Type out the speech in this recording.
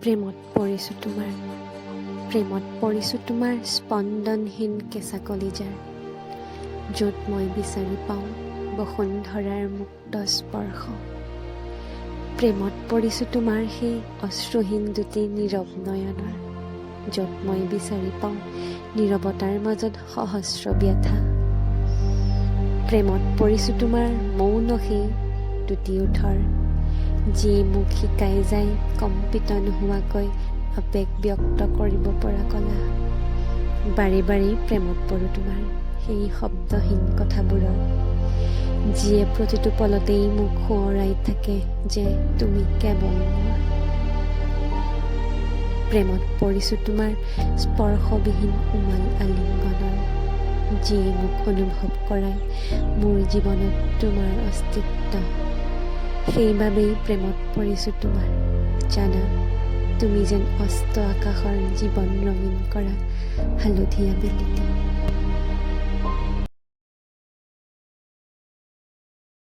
প্ৰেমত পৰিছোঁ তোমাৰ স্পন্দনহীন কেঁচা কলিজাৰ, য'ত মই বিচাৰি পাওঁ বসুন্ধৰাৰ মুক্ত স্পৰ্শ। প্ৰেমত পৰিছোঁ তোমাৰ সেই অশ্ৰুহীন দুটি নীৰৱ নয়নৰ, য'ত মই বিচাৰি পাওঁ নীৰৱতাৰ মাজত সহস্ৰ ব্যথা। প্ৰেমত পৰিছোঁ তোমাৰ মৌন সেই দুটি ওঠৰ, যি মোক শিকাই যায় কম্পিত নোহোৱাকৈ আৱেগ ব্যক্ত কৰিব পৰা কলা। বাৰে বাৰে প্ৰেমত পৰোঁ তোমাৰ সেই শব্দহীন কথাবোৰৰ, যিয়ে প্ৰতিটো পলতেই মোক সোঁৱৰাই থাকে যে তুমি কেৱল মোৰ। প্ৰেমত পৰিছোঁ তোমাৰ স্পৰ্শবিহীন কোমল আলিংগনৰ, যিয়ে মোক অনুভৱ কৰায় মোৰ জীৱনত তোমাৰ অস্তিত্ব। সেইবাবেই প্ৰেমত পৰিছোঁ তোমাৰ, জানা তুমি যেন অস্ত আকাশৰ জীৱন ৰঙীন কৰা হালধীয়া বেলিটি।